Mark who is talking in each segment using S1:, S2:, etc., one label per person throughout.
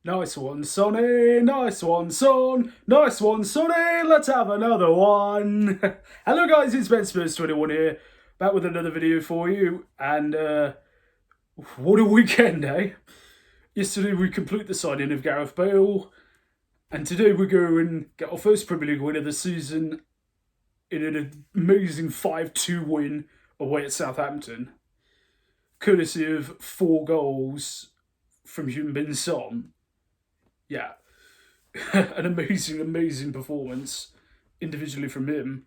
S1: Nice one, Sonny. Nice one, Son. Nice one, Sonny. Let's have another one. Hello, guys. It's Ben Spurs 21 here, back with another video for you. And what a weekend, eh? Yesterday we complete the signing of Gareth Bale, and today we go and get our first Premier League win of the season in an amazing 5-2 win away at Southampton, courtesy of 4 goals from Heung-Min Son. Yeah, an amazing performance individually from him,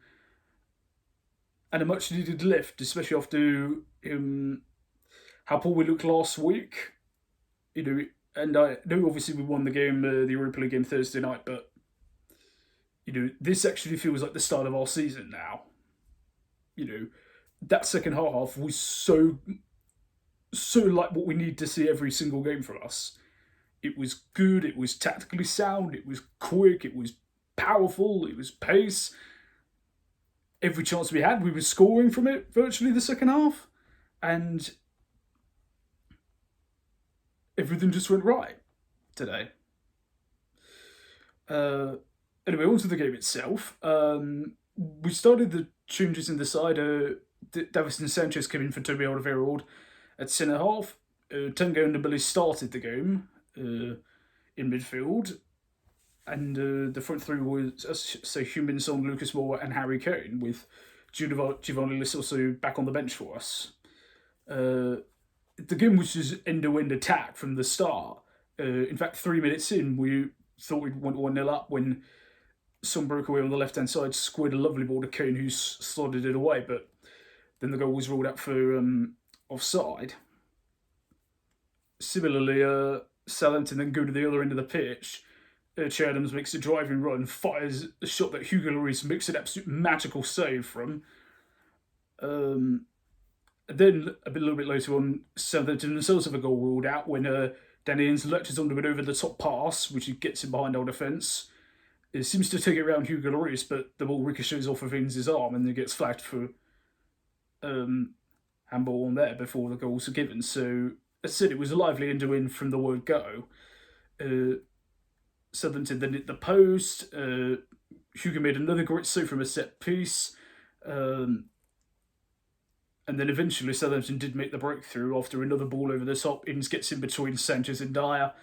S1: and a much needed lift, especially after how poor we looked last week. You know, and I know obviously we won the game, the Europa League game Thursday night, but this actually feels like the start of our season now. You know, that second half was so like what we need to see every single game from us. It was good, it was tactically sound, it was quick, it was powerful, it was pace. Every chance we had, we were scoring from it virtually the second half. And everything just went right today. Anyway, on to the game itself. We started the changes in the side. Davison Sanchez came in for Toby Alderweireld at centre half. Tango and Billy started the game in midfield, and the front three was Heung-Min Son, Lucas Moura, and Harry Kane, with Giovanni Lis also back on the bench for us. The game was just end-to-end attack from the start. In fact, 3 minutes in, we thought we went 1-0 up when Son broke away on the left-hand side, squared a lovely ball to Kane, who slotted it away, but then the goal was ruled out for offside. Similarly, Southampton then go to the other end of the pitch. Che Adams makes a driving run, fires a shot that Hugo Lloris makes an absolute magical save from. Then, a little bit later on, Southampton themselves have a goal ruled out when Danny Ings lurches onto an over-the-top pass, which gets him behind our defence. It seems to take it around Hugo Lloris, but the ball ricochets off of Ings' arm and then gets flagged for handball on there before the goals are given. So, as I said, it was a lively end-to-end from the word go. Southampton then hit the post. Hugo made another great save from a set piece. And then eventually Southampton did make the breakthrough after another ball over the top. Ings gets in between Sanchez and Dyer,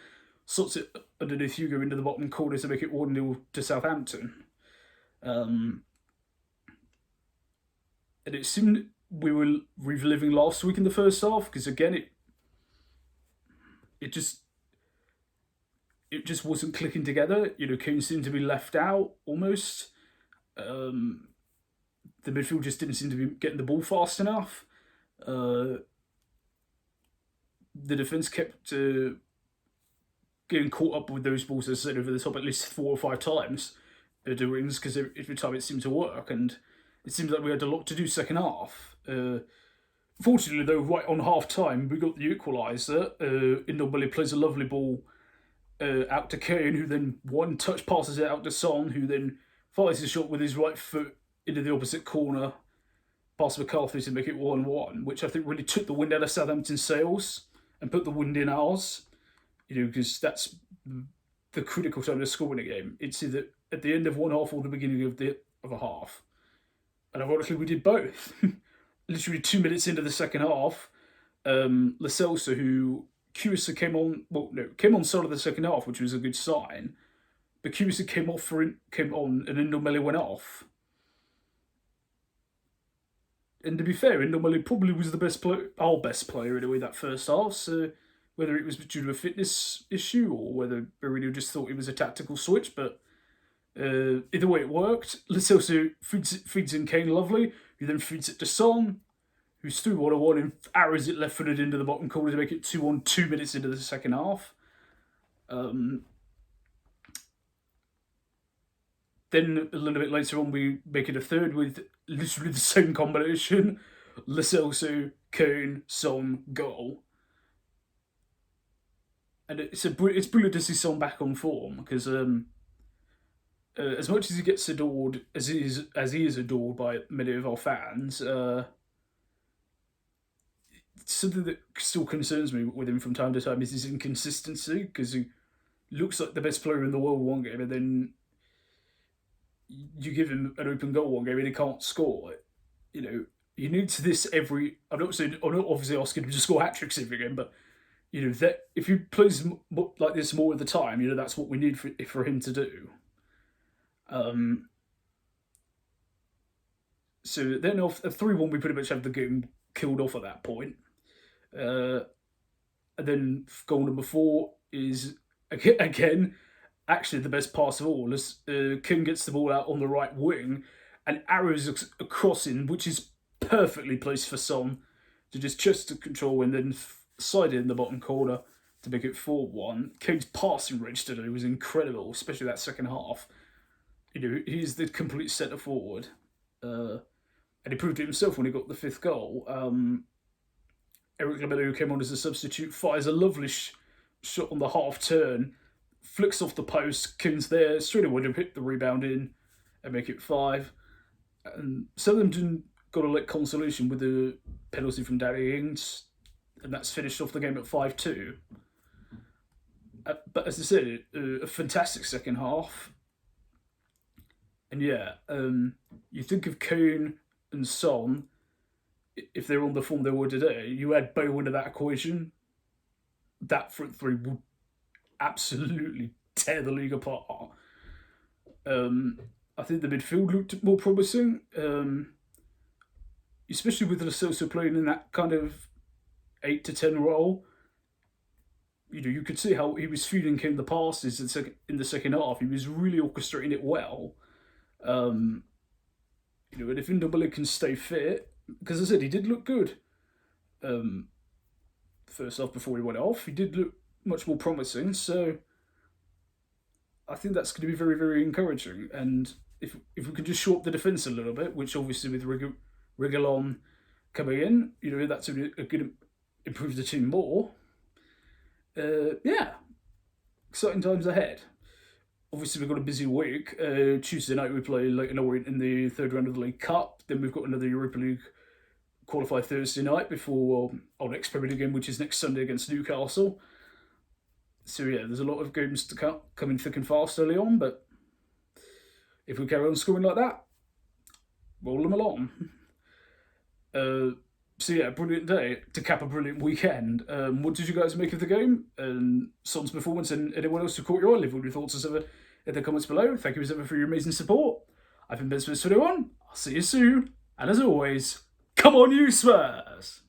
S1: slots it underneath Hugo into the bottom corner to make it 1-0 to Southampton. And it seemed we were reliving last week in the first half, because again, it just wasn't clicking together. Kane seemed to be left out almost. The midfield just didn't seem to be getting the ball fast enough. The defence kept getting caught up with those balls, as I said, over the top at least 4 or 5 times to Rings, because every time it seemed to work, and it seemed like we had a lot to do second half. Fortunately, though, right on half time, we got the equaliser. Ndombele plays a lovely ball out to Kane, who then one touch passes it out to Son, who then fires a shot with his right foot into the opposite corner, past McCarthy to make it 1-1, which I think really took the wind out of Southampton's sails and put the wind in ours. Because that's the critical time to score in a game. It's either at the end of one half or the beginning of a half. And ironically, we did both. Literally 2 minutes into the second half, Lo Celso, who Kewisa came on start of the second half, which was a good sign. But Kewisa came on, and Ndombele went off. And to be fair, Ndombele probably was our best player anyway that first half. So whether it was due to a fitness issue or whether Mourinho just thought it was a tactical switch, but either way it worked. Lo Celso feeds in Kane lovely, who then feeds it to Son, who's through 1-1 and arrows it left-footed into the bottom corner to make it 2-1 2 minutes into the second half. Then a little bit later on, we make it a third with literally the same combination: Lo Celso, Kane, Son, goal. And it's brilliant to see Son back on form, because as much as he gets adored, as he is adored by many of our fans, something that still concerns me with him from time to time is his inconsistency, because he looks like the best player in the world one game, and then you give him an open goal one game and he can't score. You know, you need to this every. I'm not obviously asking him to score hat tricks every game, but you know that if he plays like this more of the time, you know that's what we need for him to do. So then off a 3-1, we pretty much have the game killed off at that point. And then goal number 4 is again actually the best pass of all. As King gets the ball out on the right wing and arrows a crossing, which is perfectly placed for Son to just chest to control and then slide it in the bottom corner to make it 4-1. Kane's passing range today was incredible, especially that second half. You know, he's the complete centre forward. And he proved it himself when he got the 5th goal. Eric Lamela, who came on as a substitute, fires a lovely shot on the half turn, flicks off the post, King's there, straight away to hit the rebound in and make it 5. And Southampton got a late consolation with the penalty from Danny Ings, and that's finished off the game at 5-2. But as I said, a fantastic second half. And yeah, you think of Kane and Son, if they're on the form they were today, you add Bowen into that equation, that front three would absolutely tear the league apart. I think the midfield looked more promising, especially with Lo Celso playing in that kind of 8 to 10 role. You know, you could see how he was feeding Kane the passes in the second half. He was really orchestrating it well. You know, and if Ndombele can stay fit, because I said he did look good. First off, before he went off, he did look much more promising. So I think that's going to be very, very encouraging. And if we can just shore up the defence a little bit, which obviously with Reguilon coming in, you know, that's going to improve the team more. Yeah, exciting times ahead. Obviously, we've got a busy week. Tuesday night, we play Leyton Orient in the 3rd round of the League Cup. Then we've got another Europa League qualifier Thursday night before our next Premier League game, which is next Sunday against Newcastle. So yeah, there's a lot of games to coming thick and fast early on, but if we carry on scoring like that, roll them along. So yeah, brilliant day to cap a brilliant weekend. What did you guys make of the game and Son's performance, and anyone else who caught your eye? Leave all your thoughts as ever in the comments below. Thank you as ever for your amazing support. I've been Ben Spurs 21. I'll see you soon, and as always, come on you Spurs!